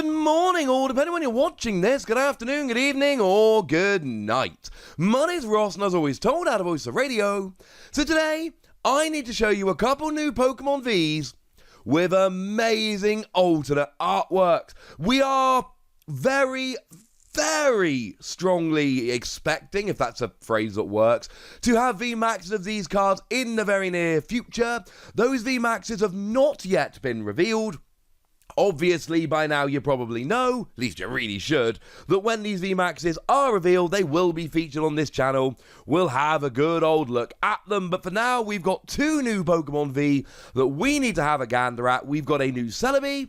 Good morning, or depending when you're watching this, good afternoon, good evening, or good night. My name's Ross, and as always told, out of Voice of Radio. So today, I need to show you a couple new Pokémon Vs with amazing alternate artworks. We are very strongly expecting, if that's a phrase that works, to have VMAXs of these cards in the very near future. Those VMAXs have not yet been revealed. Obviously, by now you probably know, at least you really should, that when these VMAXs are revealed, they will be featured on this channel. We'll have a good old look at them, but for now, we've got two new Pokemon V that we need to have a gander at. We've got a new Celebi,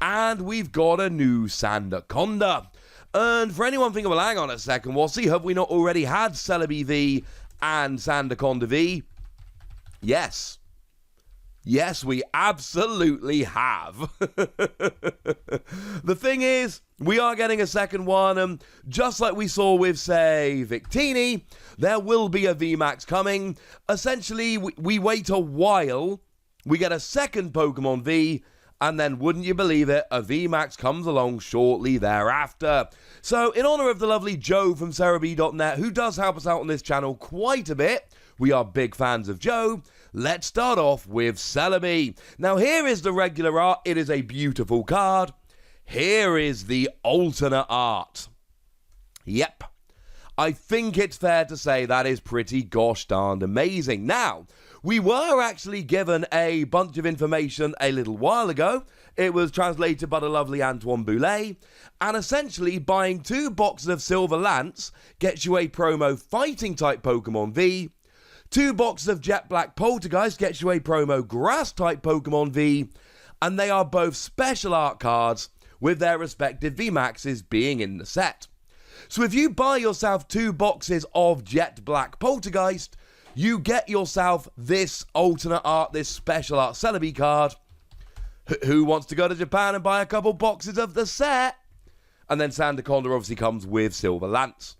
and we've got a new Sandaconda. And for anyone thinking, well, hang on a second, Wassy, have we not already had Celebi V and Sandaconda V? Yes. Yes, we absolutely have. The thing is, we are getting a second one, and just like we saw with, say, Victini, there will be a VMAX coming. Essentially, we wait a while, we get a second Pokemon V, and then, wouldn't you believe it, a VMAX comes along shortly thereafter. So, in honor of the lovely Joe from Celebi.net, who does help us out on this channel quite a bit, we are big fans of Joe. Let's start off with Celebi. Now, here is the regular art. It is a beautiful card. Here is the alternate art. Yep. I think it's fair to say that is pretty gosh darned amazing. Now, we were actually given a bunch of information a little while ago. It was translated by the lovely Antoine Boulet. And essentially, buying 2 boxes of Silver Lance gets you a promo fighting type Pokemon V. 2 boxes of Jet Black Poltergeist gets you a promo Grass-type Pokemon V, and they are both special art cards with their respective VMAXs being in the set. So if you buy yourself 2 boxes of Jet Black Poltergeist, you get yourself this alternate art, this special art Celebi card. Who wants to go to Japan and buy a couple boxes of the set? And then Sandaconda obviously comes with Silver Lance.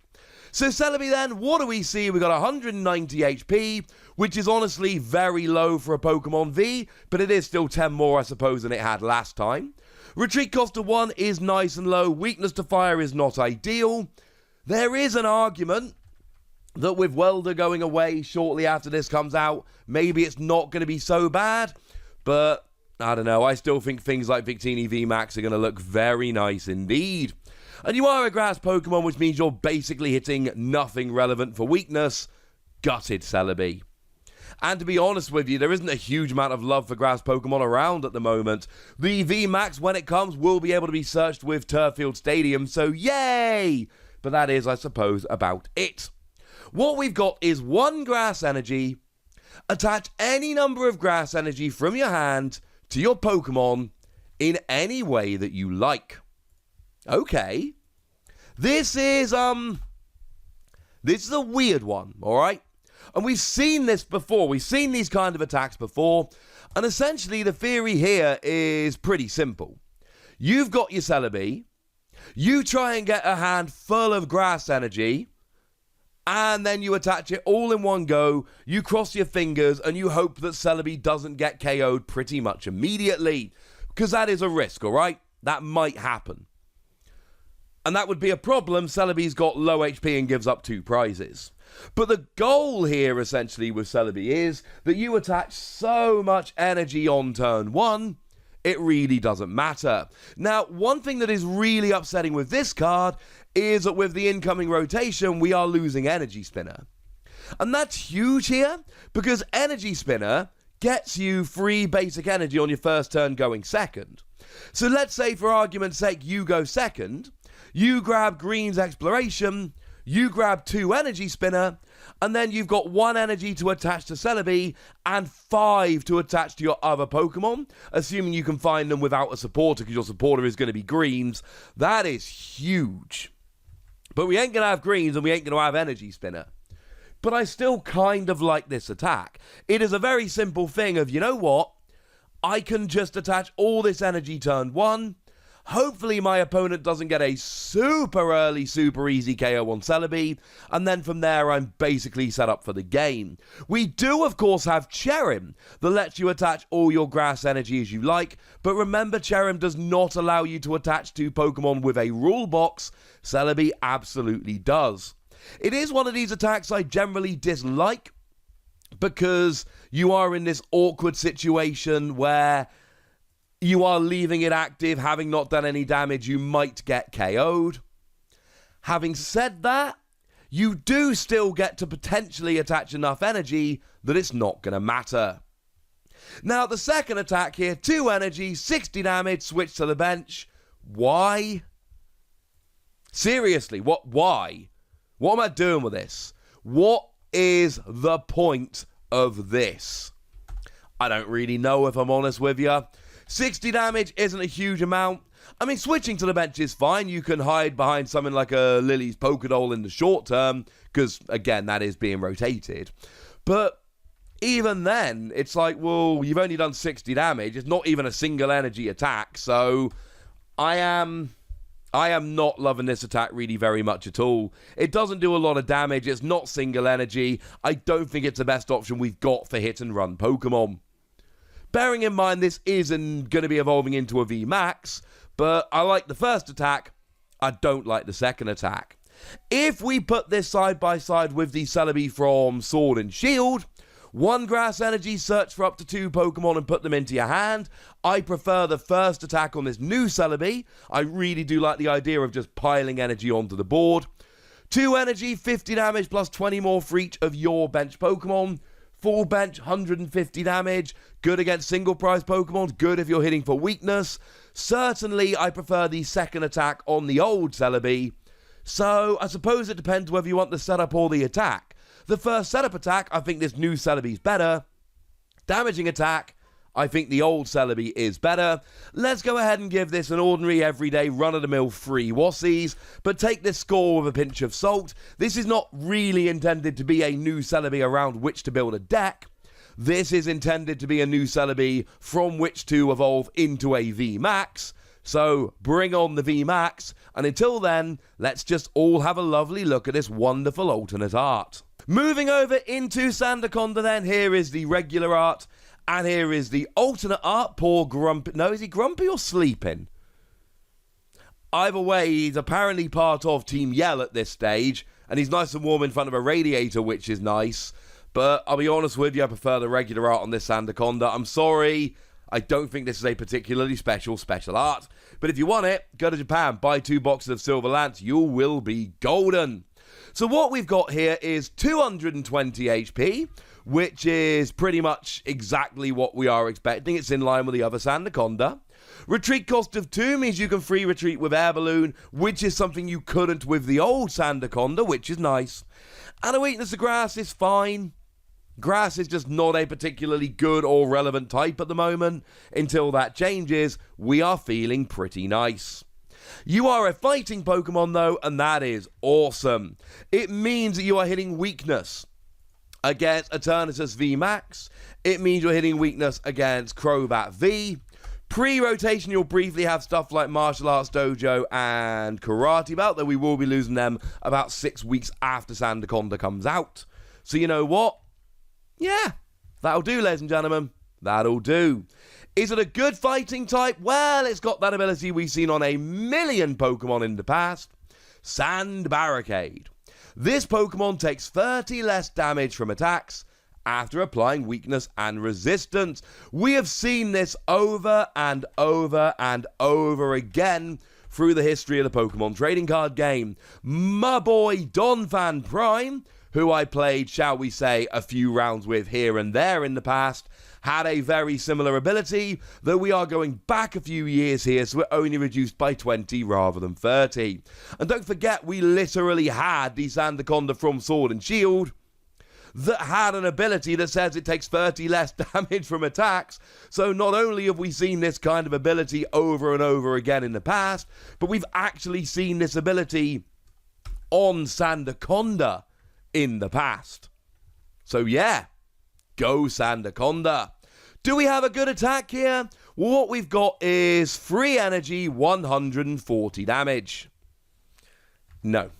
So Celebi then, what do we see? We got 190 HP, which is honestly very low for a Pokemon V, but it is still 10 more, I suppose, than it had last time. Retreat cost of 1 is nice and low. Weakness to fire is not ideal. There is an argument that with Welder going away shortly after this comes out, maybe it's not going to be so bad, but I don't know. I still think things like Victini VMAX are going to look very nice indeed. And you are a grass Pokemon, which means you're basically hitting nothing relevant for weakness. Gutted, Celebi. And to be honest with you, there isn't a huge amount of love for grass Pokemon around at the moment. The VMAX, when it comes, will be able to be searched with Turffield Stadium, so yay! But that is, I suppose, about it. What we've got is 1 grass energy. Attach any number of grass energy from your hand to your Pokemon in any way that you like. Okay, this is a weird one, all right? And we've seen this before. We've seen these kind of attacks before. And essentially, the theory here is pretty simple. You've got your Celebi. You try and get a hand full of grass energy. And then you attach it all in one go. You cross your fingers and you hope that Celebi doesn't get KO'd pretty much immediately. Because that is a risk, all right? That might happen. And that would be a problem. Celebi's got low HP and gives up 2 prizes. But the goal here, essentially, with Celebi is that you attach so much energy on turn 1, it really doesn't matter. Now, one thing that is really upsetting with this card is that with the incoming rotation, we are losing Energy Spinner. And that's huge here, because Energy Spinner gets you free basic energy on your first turn going second. So let's say, for argument's sake, you go second. You grab Green's Exploration, you grab 2 Energy Spinner, and then you've got 1 energy to attach to Celebi and 5 to attach to your other Pokemon, assuming you can find them without a supporter, because your supporter is going to be Greens. That is huge. But we ain't going to have Greens and we ain't going to have Energy Spinner. But I still kind of like this attack. It is a very simple thing of, you know what? I can just attach all this energy turn 1, Hopefully my opponent doesn't get a super early, super easy KO on Celebi, and then from there I'm basically set up for the game. We do of course have Cherim that lets you attach all your grass energy as you like, but remember Cherim does not allow you to attach two Pokemon with a rule box. Celebi absolutely does. It is one of these attacks I generally dislike, because you are in this awkward situation where you are leaving it active, having not done any damage, you might get KO'd. Having said that, you do still get to potentially attach enough energy that it's not going to matter. Now, the second attack here, 2 energy, 60 damage, switch to the bench. Why? Seriously, why? What am I doing with this? What is the point of this? I don't really know, if I'm honest with you. 60 damage isn't a huge amount. I mean, switching to the bench is fine. You can hide behind something like a Lily's Pokédoll in the short term, because, again, that is being rotated. But even then, it's like, well, you've only done 60 damage. It's not even a single energy attack, so I am not loving this attack really very much at all. It doesn't do a lot of damage. It's not single energy. I don't think it's the best option we've got for hit and run Pokemon. Bearing in mind this isn't going to be evolving into a VMAX, but I like the first attack. I don't like the second attack. If we put this side by side with the Celebi from Sword and Shield, 1 grass energy, search for up to 2 Pokemon and put them into your hand. I prefer the first attack on this new Celebi. I really do like the idea of just piling energy onto the board. 2 energy, 50 damage plus 20 more for each of your bench Pokemon. Full bench, 150 damage. Good against single prize Pokemon. Good if you're hitting for weakness. Certainly, I prefer the second attack on the old Celebi. So, I suppose it depends whether you want the setup or the attack. The first setup attack, I think this new Celebi's better. Damaging attack, I think the old Celebi is better. Let's go ahead and give this an ordinary, everyday, run-of-the-mill free Wassies, but take this score with a pinch of salt. This is not really intended to be a new Celebi around which to build a deck. This is intended to be a new Celebi from which to evolve into a VMAX. So bring on the VMAX, and until then, let's just all have a lovely look at this wonderful alternate art. Moving over into Sandaconda then, here is the regular art, and here is the alternate art. Poor Grumpy. No, is he grumpy or sleeping? Either way, he's apparently part of Team Yell at this stage, and he's nice and warm in front of a radiator, which is nice. But I'll be honest with you, I prefer the regular art on this Sandaconda. I'm sorry, I don't think this is a particularly special art. But if you want it, go to Japan, buy 2 boxes of Silver Lance, you will be golden. So what we've got here is 220 HP, which is pretty much exactly what we are expecting. It's in line with the other Sandaconda. Retreat cost of 2 means you can free retreat with Air Balloon, which is something you couldn't with the old Sandaconda, which is nice. And a weakness to grass is fine. Grass is just not a particularly good or relevant type at the moment. Until that changes, we are feeling pretty nice. You are a fighting Pokemon though, and that is awesome. It means that you are hitting weakness against Eternatus V Max. It means you're hitting weakness against Crobat V. Pre-rotation, you'll briefly have stuff like Martial Arts Dojo and Karate Belt, though we will be losing them about 6 weeks after Sandaconda comes out. So you know what? Yeah, that'll do, ladies and gentlemen. That'll do. Is it a good fighting type? Well, it's got that ability we've seen on a million Pokemon in the past. Sand Barricade. This Pokemon takes 30 less damage from attacks after applying weakness and resistance. We have seen this over and over and over again through the history of the Pokemon trading card game. My boy Donphan Prime, who I played, shall we say, a few rounds with here and there in the past, had a very similar ability, though we are going back a few years here, so we're only reduced by 20 rather than 30. And don't forget, we literally had the Sandaconda from Sword and Shield that had an ability that says it takes 30 less damage from attacks. So not only have we seen this kind of ability over and over again in the past, but we've actually seen this ability on Sandaconda in the past. So yeah, go Sandaconda. Do we have a good attack here? Well, what we've got is free energy, 140 damage. No.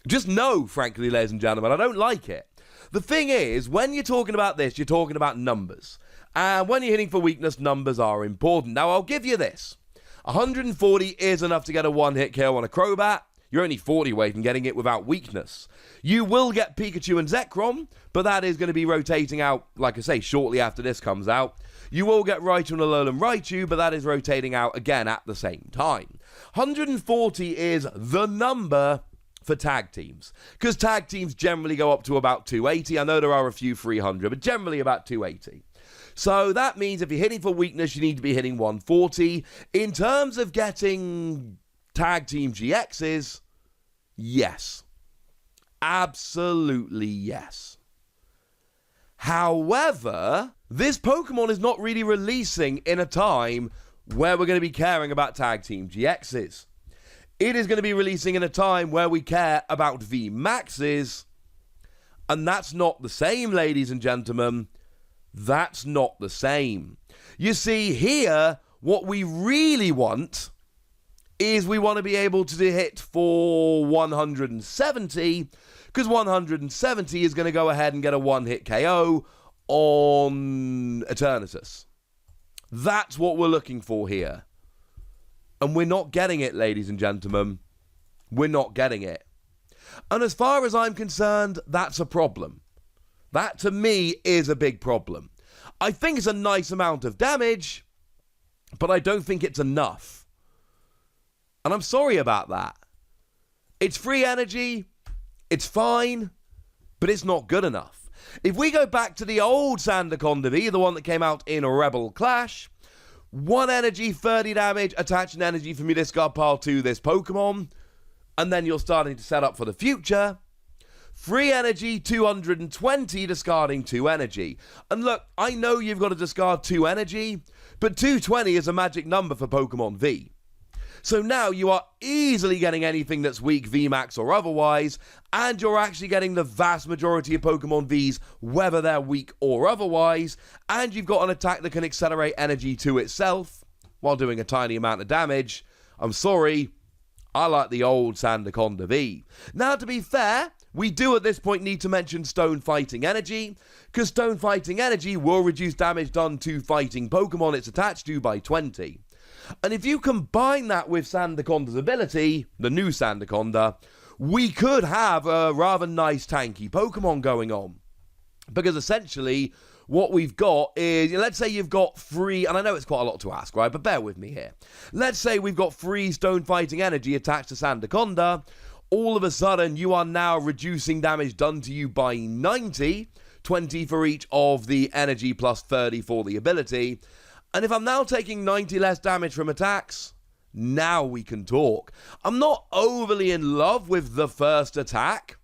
Just no, frankly, ladies and gentlemen. I don't like it. The thing is, when you're talking about this, you're talking about numbers. And when you're hitting for weakness, numbers are important. Now, I'll give you this. 140 is enough to get a one-hit KO on a Crobat. You're only 40 away from getting it without weakness. You will get Pikachu and Zekrom, but that is going to be rotating out, like I say, shortly after this comes out. You will get Raichu and Alolan Raichu, but that is rotating out again at the same time. 140 is the number for tag teams, because tag teams generally go up to about 280. I know there are a few 300, but generally about 280. So that means if you're hitting for weakness, you need to be hitting 140. In terms of getting tag team GXs, yes. Absolutely yes. However, this Pokemon is not really releasing in a time where we're going to be caring about tag team GXs. It is going to be releasing in a time where we care about VMAXs, and that's not the same, ladies and gentlemen. That's not the same. You see, here, what we really want is we want to be able to hit for 170, because 170 is going to go ahead and get a one-hit KO on Eternatus. That's what we're looking for here. And we're not getting it, ladies and gentlemen. We're not getting it. And as far as I'm concerned, that's a problem. That, to me, is a big problem. I think it's a nice amount of damage, but I don't think it's enough. And I'm sorry about that. It's free energy, it's fine, but it's not good enough. If we go back to the old Sandaconda V, the one that came out in Rebel Clash, 1 energy, 30 damage, attach an energy from your discard pile to this Pokemon, and then you're starting to set up for the future. Free energy, 220, discarding 2 energy. And look, I know you've got to discard 2 energy, but 220 is a magic number for Pokemon V. So now you are easily getting anything that's weak, VMAX or otherwise, and you're actually getting the vast majority of Pokemon Vs, whether they're weak or otherwise, and you've got an attack that can accelerate energy to itself while doing a tiny amount of damage. I'm sorry, I like the old Sandaconda V. Now, to be fair, we do at this point need to mention Stone Fighting Energy, because Stone Fighting Energy will reduce damage done to fighting Pokemon it's attached to by 20. And if you combine that with Sandaconda's ability, the new Sandaconda, we could have a rather nice tanky Pokemon going on. Because essentially, what we've got is, let's say you've got 3, and I know it's quite a lot to ask, right, but bear with me here. Let's say we've got 3 Stone Fighting Energy attached to Sandaconda. All of a sudden, you are now reducing damage done to you by 90, 20 for each of the energy plus 30 for the ability. And if I'm now taking 90 less damage from attacks, now we can talk. I'm not overly in love with the first attack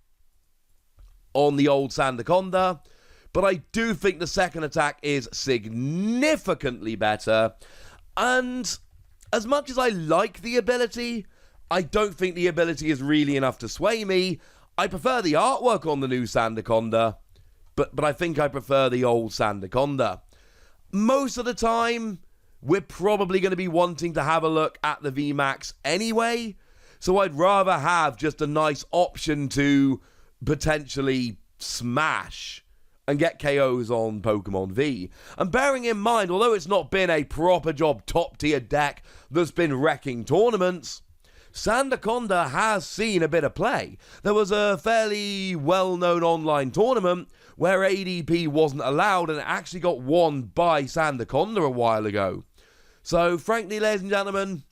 on the old Sandaconda, but I do think the second attack is significantly better. And as much as I like the ability, I don't think the ability is really enough to sway me. I prefer the artwork on the new Sandaconda, but I think I prefer the old Sandaconda. Most of the time, we're probably going to be wanting to have a look at the VMAX anyway, so I'd rather have just a nice option to potentially smash and get KOs on Pokemon V. And bearing in mind, although it's not been a proper job top-tier deck that's been wrecking tournaments, Sandaconda has seen a bit of play. There was a fairly well-known online tournament where ADP wasn't allowed and it actually got won by Sandaconda a while ago. So, frankly, ladies and gentlemen,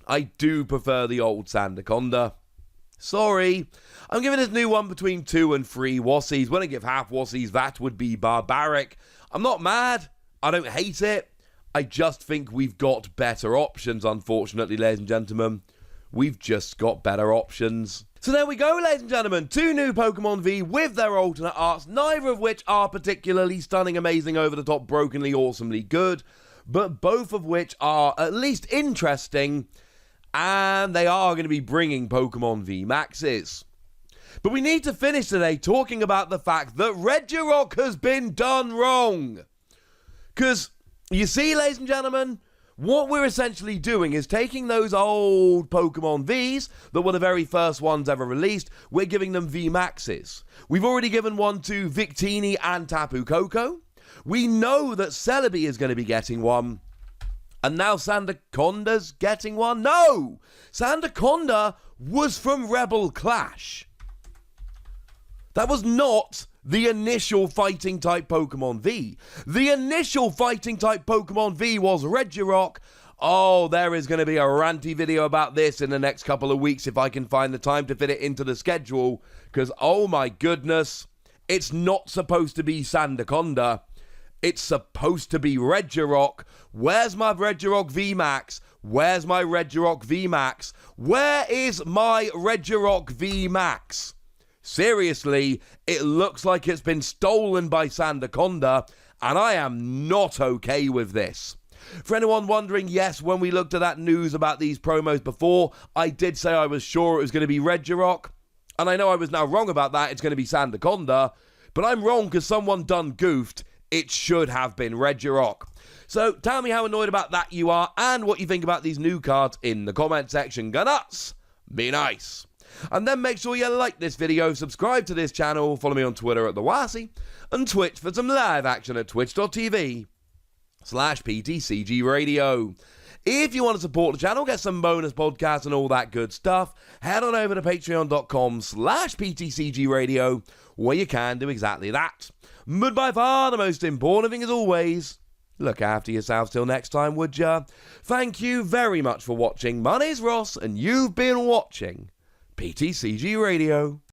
I do prefer the old Sandaconda. Sorry. I'm giving this new one between 2 and 3 Wassies. When I give half Wassies, that would be barbaric. I'm not mad. I don't hate it. I just think we've got better options, unfortunately, ladies and gentlemen. We've just got better options. So there we go, ladies and gentlemen. 2 new Pokemon V with their alternate arts, neither of which are particularly stunning, amazing, over-the-top, brokenly, awesomely good, but both of which are at least interesting, and they are going to be bringing Pokemon V Maxes. But we need to finish today talking about the fact that Regirock has been done wrong. Because You see, ladies and gentlemen, what we're essentially doing is taking those old Pokemon Vs that were the very first ones ever released, we're giving them VMAXs. We've already given one to Victini and Tapu Koko. We know that Celebi is going to be getting one. And now Sandaconda's getting one? No! Sandaconda was from Rebel Clash. That was not the initial fighting type Pokemon V. The initial fighting type Pokemon V was Regirock. Oh, there is going to be a ranty video about this in the next couple of weeks if I can find the time to fit it into the schedule. Because, oh my goodness, it's not supposed to be Sandaconda. It's supposed to be Regirock. Where's my Regirock VMAX? Where's my Regirock VMAX? Where is my Regirock VMAX? Seriously, it looks like it's been stolen by Sandaconda, and I am not okay with this. For anyone wondering, yes, when we looked at that news about these promos before, I did say I was sure it was going to be Regirock, and I know I was now wrong about that, it's going to be Sandaconda, but I'm wrong because someone done goofed. It should have been Regirock. So tell me how annoyed about that you are and what you think about these new cards in the comment section. Go nuts, be nice. And then make sure you like this video, subscribe to this channel, follow me on Twitter at TheWassy, and Twitch for some live action at twitch.tv/PTCG Radio. If you want to support the channel, get some bonus podcasts and all that good stuff, head on over to patreon.com/PTCG Radio, where you can do exactly that. But by far the most important thing, as always, look after yourselves till next time, would ya? Thank you very much for watching. My name's Ross, and you've been watching PTCG Radio.